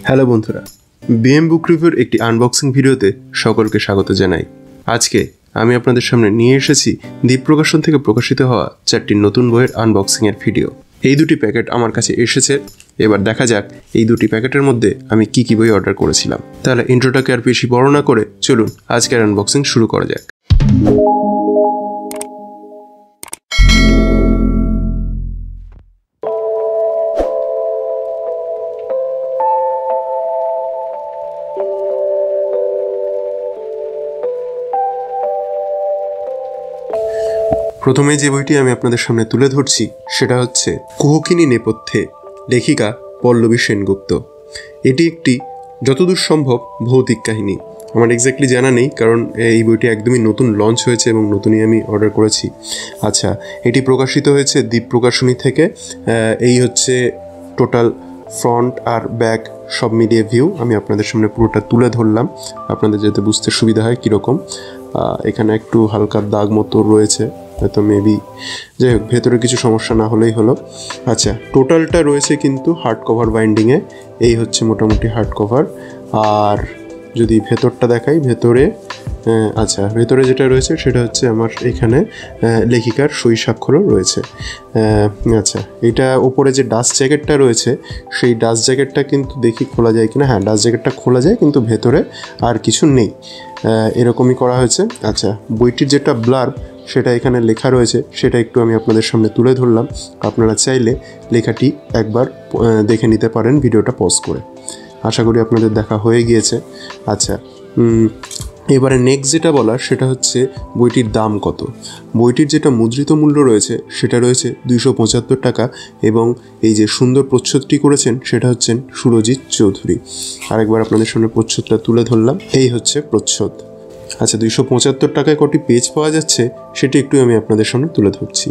Hello বন্ধুরা, BM বুক রিভিউর একটি unboxing ভিডিওতে সকলকে স্বাগত জানাই। আজকে আমি আপনাদের সামনে নিয়ে এসেছি দ্বীপ প্রকাশন থেকে প্রকাশিত হওয়া 4টি নতুন বইয়ের আনবক্সিংয়ের ভিডিও। এই দুটি প্যাকেট আমার কাছে এসেছে। এবার দেখা যাক এই দুটি প্যাকেটের মধ্যে আমি কি কি বই অর্ডার করেছিলাম। তাহলে ইন্ট্রোটাকে আর বেশি বড় না করে চলুন আজকের আনবক্সিং শুরু করা যাক। প্রথমে যে বইটি আমি আপনাদের সামনে তুলে ধরছি সেটা হচ্ছে কুহকিনী নেপথ্যে, লেখিকা পল্লবী সেনগুপ্ত। এটি একটি যতদূর সম্ভব ভৌতিক কাহিনী। আমার এক্স্যাক্টলি জানা নেই, কারণ এই বইটি একদমই নতুন লঞ্চ হয়েছে এবং নতুনই আমি অর্ডার করেছি। আচ্ছা, এটি প্রকাশিত হয়েছে দ্বীপ প্রকাশনী থেকে। এই হচ্ছে টোটাল ফ্রন্ট আর ব্যাক সব মিলিয়ে ভিউ। আমি আপনাদের সামনে পুরোটা তুলে ধরলাম আপনাদের যাতে বুঝতে সুবিধা হয় কীরকম। এখানে একটু হালকা দাগ মতো রয়েছে, হয়তো মেবি, যাই হোক, ভেতরে কিছু সমস্যা না হলেই হলো। আচ্ছা, টোটালটা রয়েছে কিন্তু হার্ড কভার বাইন্ডিংয়ে। এই হচ্ছে মোটামুটি হার্ড কভার। আর যদি ভেতরটা দেখাই, ভেতরে যেটা রয়েছে সেটা হচ্ছে আমার এখানে লেখিকার সই স্বাক্ষরও রয়েছে। আচ্ছা, এটা ওপরে যে ডাস্ট জ্যাকেটটা রয়েছে সেই ডাস্ট জ্যাকেটটা কিন্তু দেখি খোলা যায় কিনা। হ্যাঁ, ডাস্ট জ্যাকেটটা খোলা যায়, কিন্তু ভেতরে আর কিছু নেই, এরকমই করা হয়েছে। আচ্ছা, বইটির যেটা ব্লার্ব সেটা এখানে লেখা রয়েছে, সেটা একটু আমি আপনাদের সামনে তুলে ধরলাম। আপনারা চাইলে লেখাটি একবার দেখে নিতে পারেন ভিডিওটা পজ করে। আশা করি আপনাদের দেখা হয়ে গিয়েছে। আচ্ছা, এবারে নেক্সট যেটা বলার সেটা হচ্ছে বইটির দাম কত। বইটির যেটা মুদ্রিত মূল্য রয়েছে সেটা রয়েছে 275 টাকা, এবং এই যে সুন্দর প্রচ্ছদটি করেছেন সেটা হচ্ছেন সুরজিৎ চৌধুরী। আরেকবার আপনাদের সামনে প্রচ্ছদটা তুলে ধরলাম। এই হচ্ছে প্রচ্ছদ। আচ্ছা, 275 টাকায় কটি পেজ পাওয়া যাচ্ছে সেটি একটু আমি আপনাদের সামনে তুলে ধরছি।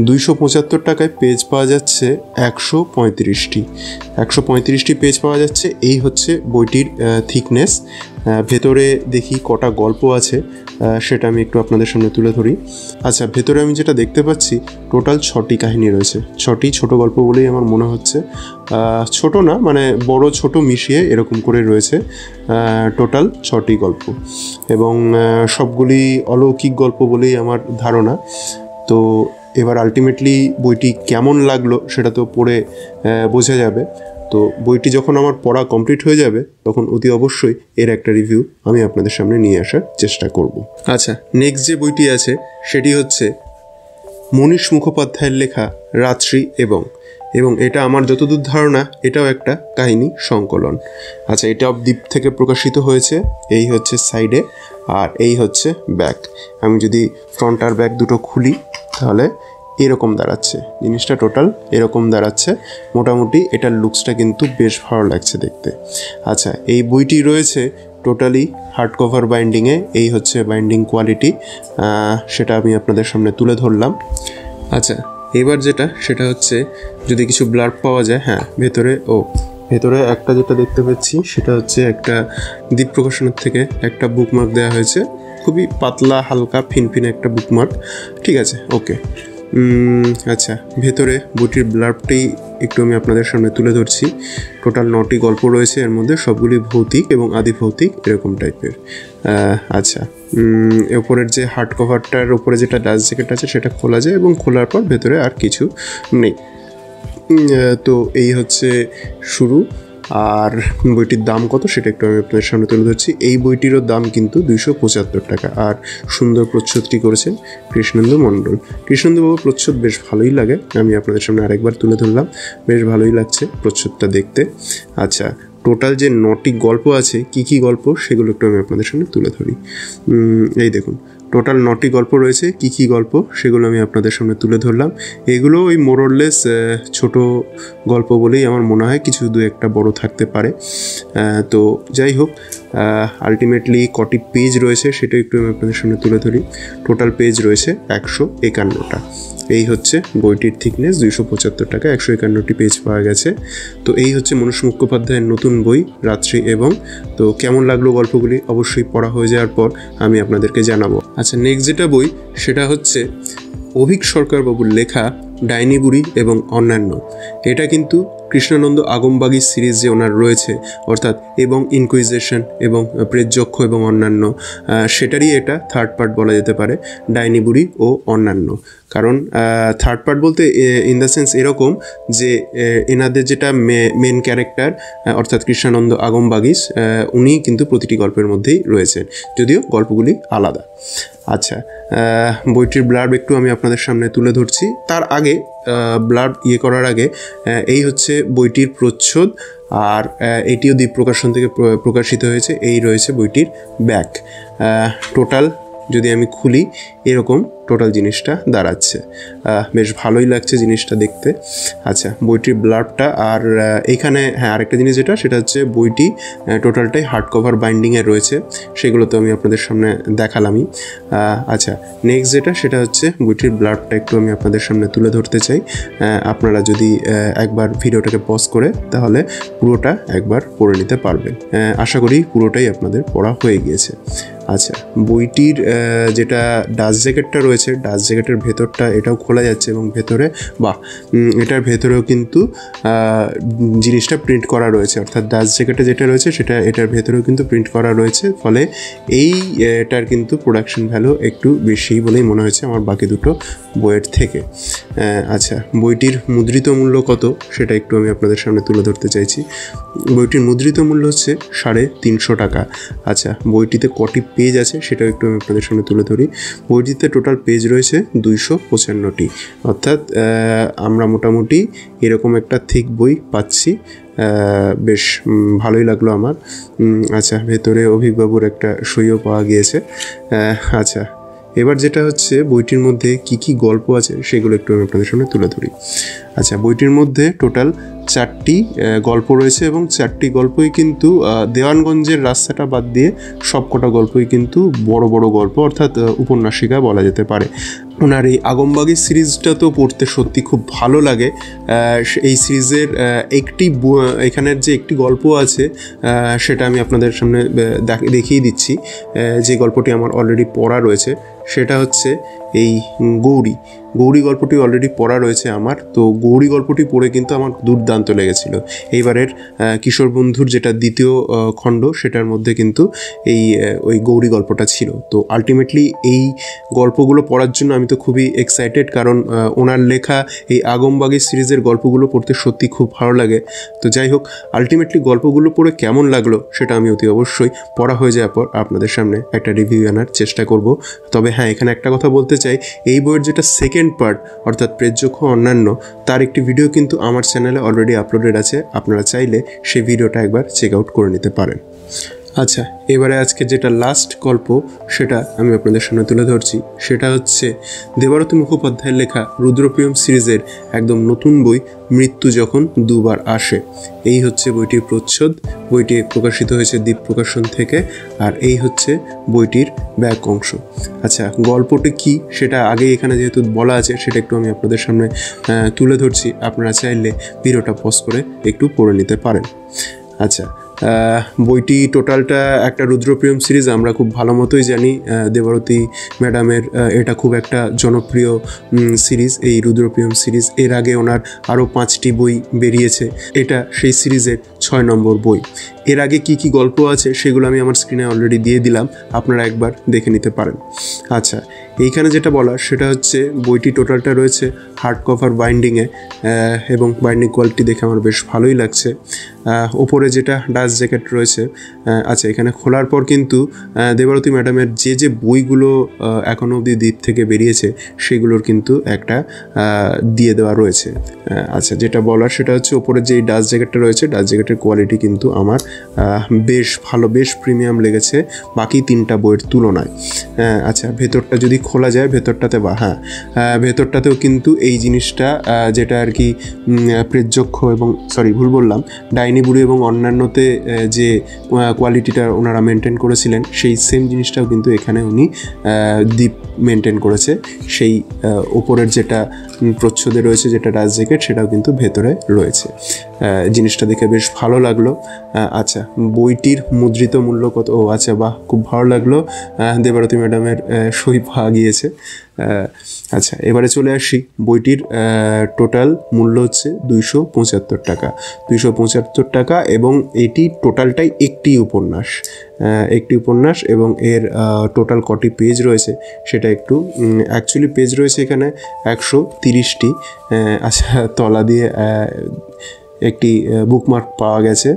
275 টাকায় পেজ পাওয়া যাচ্ছে 135টি পেজ পাওয়া যাচ্ছে। এই হচ্ছে বইটির থিকনেস। ভেতরে দেখি কটা গল্প আছে সেটা আমি একটু আপনাদের সামনে তুলে ধরি। আচ্ছা, ভেতরে আমি যেটা দেখতে পাচ্ছি টোটাল 6টি কাহিনী রয়েছে। 6টি ছোট গল্প বলেই আমার মনে হচ্ছে, ছোট না, মানে বড় ছোট মিশিয়ে এরকম করে রয়েছে। টোটাল 6টি গল্প, এবং সবগুলি অলৌকিক গল্প বলেই আমার ধারণা। তো এবার আলটিমেটলি বইটি কেমন লাগলো সেটা তো পড়ে বোঝা যাবে। তো বইটি যখন আমার পড়া কমপ্লিট হয়ে যাবে তখন অতি অবশ্যই এর একটা রিভিউ আমি আপনাদের সামনে নিয়ে আসার চেষ্টা করব। আচ্ছা, নেক্সট যে বইটি আছে সেটি হচ্ছে মনীষ মুখোপাধ্যায়ের লেখা রাত্রি এবং এটা আমার যতদূর ধারণা এটাও একটা কাহিনী সংকলন। আচ্ছা, এটা দ্বীপ থেকে প্রকাশিত হয়েছে। এই হচ্ছে সাইডে, আর এই হচ্ছে ব্যাক। আমি যদি ফ্রন্ট আর ব্যাক দুটো খুলি তাহলে এরকম দাঁড়াচ্ছে জিনিসটা। টোটাল এরকম দাঁড়াচ্ছে। মোটামুটি এটার লুকসটা কিন্তু বেশ ভালো লাগছে দেখতে। আচ্ছা, এই বইটি রয়েছে টোটালি হার্ড কভার বাইন্ডিংয়ে। এই হচ্ছে বাইন্ডিং কোয়ালিটি, সেটা আমি আপনাদের সামনে তুলে ধরলাম। আচ্ছা, এবার যেটা সেটা হচ্ছে যদি কিছু ব্লার্ব পাওয়া যায়। হ্যাঁ, ভেতরে একটা যেটা দেখতে পাচ্ছি সেটা হচ্ছে একটা দ্বীপ প্রকাশনের থেকে একটা বুকমার্ক দেওয়া হয়েছে। খুবই পাতলা, হালকা, ফিনফিনে একটা বুকমার্ক। ঠিক আছে, ওকে। আচ্ছা, ভেতরে বইটির ব্লার্বটি একটু আমি আপনাদের সামনে তুলে ধরছি। টোটাল 9টি গল্প রয়েছে এর মধ্যে, সবগুলি ভৌতিক এবং আদি ভৌতিক এরকম টাইপের। আচ্ছা, ওপরের যে হার্ড কভারটার ওপরে যেটা ডাস্ট জ্যাকেট আছে সেটা খোলা যায়, এবং খোলার পর ভেতরে আর কিছু নেই। তো এই হচ্ছে শুরু। আর বইটির দাম কত সেটা একটু আমি আপনাদের সামনে তুলে ধরছি। এই বইটিরও দাম কিন্তু 275 টাকা। আর সুন্দর প্রচ্ছদটি করেছেন কৃষ্ণেন্দু মণ্ডল। কৃষ্ণেন্দুবাবু প্রচ্ছদ বেশ ভালোই লাগে, আমি আপনাদের সামনে আরেকবার তুলে ধরলাম। বেশ ভালোই লাগছে প্রচ্ছদটা দেখতে। আচ্ছা, টোটাল যে 9টি গল্প আছে, কি গল্প সেগুলো একটু আমি আপনাদের সামনে তুলে ধরি। এই দেখুন, টোটাল 9টি গল্প রয়েছে। কি গল্প সেগুলো আমি আপনাদের সামনে তুলে ধরলাম। এগুলো ওই মোরলেস ছোট গল্প বলেই আমার মনে হয়, কিছু দু একটা বড় থাকতে পারে। তো যাই হোক, আলটিমেটলি কটি পেজ রয়েছে সেটা একটু আমি আপনাদের সামনে তুলে ধরি। টোটাল পেজ রয়েছে 151টা। এই হচ্ছে বইটির থিকনেস। 275 টাকা 151টি পেজ পাওয়া গেছে। তো এই হচ্ছে মনীষ মুখোপাধ্যায়ের নতুন বই রাত্রি। তো কেমন লাগলো গল্পগুলি অবশ্যই পড়া হয়ে যাওয়ার পর আমি আপনাদেরকে জানাবো। আচ্ছা, নেক্সট যেটা বই সেটা হচ্ছে অভীক সরকার বাবুর লেখা ডাইনি বুড়ি এবং অন্যান্য। এটা কিন্তু কৃষ্ণানন্দ আগমবাগী সিরিজ যে ওনার রয়েছে, অর্থাৎ এবং ইনকুইজিশন এবং প্রেতযক্ষ এবং অন্যান্য, সেটারই এটা থার্ড পার্ট বলা যেতে পারে, ডাইনি বুড়ি ও অন্যান্য। কারণ থার্ড পার্ট বলতে ইন দ্য সেন্স এরকম যে এনাদের যেটা মেন ক্যারেক্টার অর্থাৎ কৃষ্ণানন্দ আগমবাগীশ, উনি কিন্তু প্রতিটি গল্পের মধ্যেই রয়েছেন, যদিও গল্পগুলি আলাদা। আচ্ছা, বইটির ব্লার্ব একটু আমি আপনাদের সামনে তুলে ধরছি। তার আগে ব্লার্ব করার আগে এই হচ্ছে বইটির প্রচ্ছদ, আর এটিও দ্বীপ প্রকাশন থেকে প্রকাশিত হয়েছে। এই রয়েছে বইটির ব্যাক। টোটাল যদি আমি খুলি এরকম টোটাল জিনিসটা দাঁড়াচ্ছে। বেশ ভালোই লাগছে জিনিসটা দেখতে। আচ্ছা, বইটির ব্লার্বটা, আর এখানে হ্যাঁ আরেকটা জিনিস যেটা, সেটা হচ্ছে বইটি টোটালটাই হার্ড কভার বাইন্ডিংয়ে রয়েছে, সেগুলো তো আমি আপনাদের সামনে দেখালামই। আচ্ছা, নেক্সট যেটা, সেটা হচ্ছে বইটির ব্লার্বটা একটু আমি আপনাদের সামনে তুলে ধরতে চাই। আপনারা যদি একবার ভিডিওটাকে পজ করে তাহলে পুরোটা একবার পড়ে নিতে পারবেন। আশা করি পুরোটাই আপনাদের পড়া হয়ে গিয়েছে। আচ্ছা, বইটির যেটা ডাস্ট জ্যাকেটটা রয়েছে, ডাস্ট জ্যাকেটের ভেতরটা এটাও খোলা যাচ্ছে, এবং ভেতরে এটার ভেতরেও কিন্তু জিনিসটা প্রিন্ট করা রয়েছে, অর্থাৎ ডাস্ট জ্যাকেটে যেটা রয়েছে সেটা এটার ভেতরেও কিন্তু প্রিন্ট করা রয়েছে। ফলে এটার কিন্তু প্রোডাকশন ভ্যালু একটু বেশি বলেই মনে হয়েছে আমার বাকি দুটো বইয়ের থেকে। আচ্ছা, বইটির মুদ্রিত মূল্য কত সেটা একটু আমি আপনাদের সামনে তুলে ধরতে চাইছি। বইটির মুদ্রিত মূল্য হচ্ছে 350 টাকা। আচ্ছা, বইটিতে কটি পেজ আছে সেটাও একটু আমি আপনাদের সামনে তুলে ধরি। বইটিতে টোটাল পেজ রয়েছে 255টি, অর্থাৎ আমরা মোটামুটি এরকম একটা থিক বই পাচ্ছি। বেশ ভালোই লাগলো আমার। আচ্ছা, ভেতরে অভিকবাবুর একটা সইও পাওয়া গিয়েছে। আচ্ছা, এবার যেটা হচ্ছে বইটির মধ্যে কি কি গল্প আছে সেগুলো একটু আমি আপনাদের সামনে তুলে ধরি। আচ্ছা, বইটির মধ্যে টোটাল 4টি গল্প রয়েছে, এবং 4টি গল্পই কিন্তু দেওয়ানগঞ্জের রাস্তাটা বাদ দিয়ে সবকটা গল্পই কিন্তু বড় বড় গল্প, অর্থাৎ উপন্যাসিকা বলা যেতে পারে। ওনার এই আগমবাগী সিরিজটা তো পড়তে সত্যি খুব ভালো লাগে। এই সিরিজের এখানের যে একটি গল্প আছে সেটা আমি আপনাদের সামনে দেখিয়ে দিচ্ছি। যে গল্পটি আমার অলরেডি পড়া রয়েছে সেটা হচ্ছে এই গৌরী গল্পটি অলরেডি পড়া রয়েছে আমার। তো গৌরী গল্পটি পড়ে কিন্তু আমার দুর্দান্ত লেগেছিল। এইবারের কিশোর বন্ধুর যেটা দ্বিতীয় খণ্ড, সেটার মধ্যে কিন্তু ওই গৌরী গল্পটা ছিল। তো আলটিমেটলি এই গল্পগুলো পড়ার জন্য আমি তো খুবই এক্সাইটেড, কারণ ওনার লেখা এই আগমবাগী সিরিজের গল্পগুলো পড়তে সত্যি খুব ভালো লাগে। তো যাই হোক, আলটিমেটলি গল্পগুলো পড়ে কেমন লাগলো সেটা আমি অতি অবশ্যই পড়া হয়ে যাওয়ার পর আপনাদের সামনে একটা রিভিউ আনার চেষ্টা করব। তবে হ্যাঁ, এখানে একটা কথা বলতে চাই, এই বইয়ের যেটা সেকেন্ড পার্ট অর্থাৎ প্রেতযক্ষ অন্যান্য, তার একটি ভিডিও কিন্তু আমার চ্যানেলে অলরেডি আপলোডেড আছে। আপনারা চাইলে সেই ভিডিওটা একবার চেক আউট করে নিতে পারেন। আচ্ছা, এবারে আজকে যেটা লাস্ট গল্প সেটা আমি আপনাদের সামনে তুলে ধরছি। সেটা হচ্ছে দেবারতী মুখোপাধ্যায়ের লেখা রুদ্রপ্রিয়ম সিরিজের একদম নতুন বই মৃত্যু যখন দুবার আসে। এই হচ্ছে বইটির প্রচ্ছদ। বইটি প্রকাশিত হয়েছে দ্বীপ প্রকাশন থেকে, আর এই হচ্ছে বইটির ব্যাক অংশ। আচ্ছা, গল্পটি কি সেটা আগে এখানে যেহেতু বলা আছে, সেটা একটু আমি আপনাদের সামনে তুলে ধরছি। আপনারা চাইলে ভিডিওটা পজ করে একটু পড়ে নিতে পারেন। আচ্ছা, বইটি টোটালটা একটা রুদ্রপ্রিয়ম সিরিজ, আমরা খুব ভালো মতোই জানি দেবারতী ম্যাডামের এটা খুব একটা জনপ্রিয় সিরিজ, এই রুদ্রপ্রিয়ম সিরিজ। এর আগে ওনার আরও 5টি বই বেরিয়েছে, এটা সেই সিরিজের 6 নম্বর বই। এর আগে কি কি গল্প আছে সেগুলো আমি আমার স্ক্রিনে অলরেডি দিয়ে দিলাম, আপনারা একবার দেখে নিতে পারেন। আচ্ছা, এইখানে যেটা বলার সেটা হচ্ছে বইটি টোটালটা রয়েছে হার্ড কভার বাইন্ডিংয়ে, এবং বাইন্ডিং কোয়ালিটি দেখে আমার বেশ ভালোই লাগছে। ওপরে যেটা ডাস্ট জ্যাকেট রয়েছে, আচ্ছা, এখানে খোলার পর কিন্তু দেবারতী ম্যাডামের যে বইগুলো এখনও অবধি দ্বীপ থেকে বেরিয়েছে সেগুলোর কিন্তু একটা দিয়ে দেওয়া রয়েছে। আচ্ছা, যেটা বলার সেটা হচ্ছে ওপরে যে ডাস্ট জ্যাকেটটা রয়েছে, ডাস্ট জ্যাকেটের কোয়ালিটি কিন্তু আমার বেশ ভালো, বেশ প্রিমিয়াম লেগেছে বাকি 3টা বইয়ের তুলনায়। আচ্ছা, ভেতরটা যদি খোলা যায়, ভেতরটাতে ভেতরটাতেও কিন্তু এই জিনিসটা যেটা আর কি প্রেতযক্ষ এবং ভুল বললাম, ডাইনি বুড়ি এবং অন্যান্যতে যে কোয়ালিটিটা ওনারা মেনটেন করেছিলেন সেই সেম জিনিসটাও কিন্তু এখানে উনি দ্বীপ মেনটেন করেছে। সেই ওপরের যেটা প্রচ্ছদে রয়েছে, যেটা ডাস্ট জ্যাকেট, সেটাও কিন্তু ভেতরে রয়েছে। জিনিসটা দেখে বেশ ভালো লাগলো। আচ্ছা, বইটির মুদ্রিত মূল্য কত? আচ্ছা, বাহ, খুব ভালো লাগলো, দেবারতী ম্যাডামের সই পাওয়া গিয়েছে। আচ্ছা, এবারে চলে আসি। বইটির টোটাল মূল্য হচ্ছে 275 টাকা। 275 টাকা, এবং এটি টোটালটাই একটি উপন্যাস এবং এর টোটাল কটি পেজ রয়েছে সেটা একটু অ্যাকচুয়ালি পেজ রয়েছে এখানে 130টি। আচ্ছা, তলা দিয়ে একটি বুকমার্ক পাওয়া গেছে,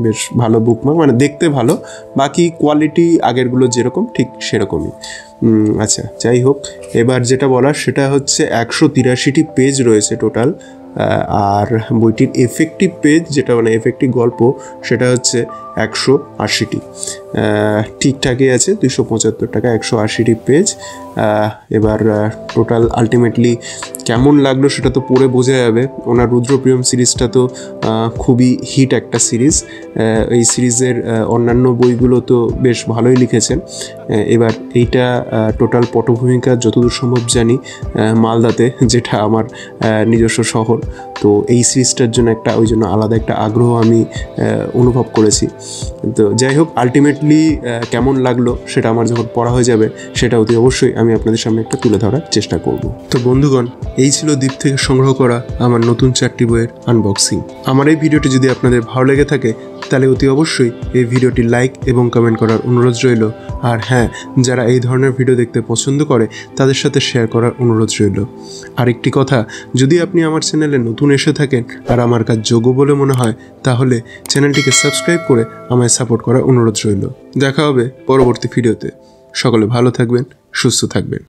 বেশ ভালো বুকমার্ক, মানে দেখতে ভালো, বাকি কোয়ালিটি আগেরগুলো যেরকম ঠিক সেরকমই। আচ্ছা, যাই হোক, এবার যেটা বলার সেটা হচ্ছে 183টি পেজ রয়েছে টোটাল, আর বইটির এফেক্টিভ পেজ যেটা মানে এফেক্টিভ গল্প সেটা হচ্ছে 180টি। ঠিকঠাকই আছে, 275 টাকা, 180টি পেজ। এবার টোটাল আলটিমেটলি কেমন লাগলো সেটা তো পড়ে বোঝা যাবে। ওনার রুদ্রপ্রিয়ম সিরিজটা তো খুবই হিট একটা সিরিজ। এই সিরিজের অন্যান্য বইগুলো তো বেশ ভালোই লিখেছেন। এবার এইটা টোটাল পটভূমিকা যতদূর সম্ভব জানি মালদাতে, যেটা আমার নিজস্ব শহর। তো এই সিরিজটার জন্য ওই জন্য আলাদা একটা আগ্রহ আমি অনুভব করেছি। তো যাই হোক, আলটিমেটলি কেমন লাগলো সেটা আমার যখন পড়া হয়ে যাবে সেটা অতি অবশ্যই আমি আপনাদের সামনে একটা তুলে ধরার চেষ্টা করব। তো বন্ধুগণ, এই ছিল দ্বীপ থেকে সংগ্রহ করা আমার নতুন 4টি বইয়ের আনবক্সিং। আমার এই ভিডিওটি যদি আপনাদের ভালো লেগে থাকে তাহলে অতি অবশ্যই এই ভিডিওটি লাইক এবং কমেন্ট করার অনুরোধ রইল। আর হ্যাঁ, যারা এই ধরনের ভিডিও দেখতে পছন্দ করে তাদের সাথে শেয়ার করার অনুরোধ রইল। আরেকটি কথা, যদি আপনি আমার চ্যানেলে নতুন এসে থাকেন আর আমার কাজ যোগ্য বলে মনে হয় তাহলে চ্যানেলটিকে সাবস্ক্রাইব করে আমায় সাপোর্ট করার অনুরোধ রইল। দেখা হবে পরবর্তী ভিডিওতে। সকলে ভালো থাকবেন, সুস্থ থাকবেন।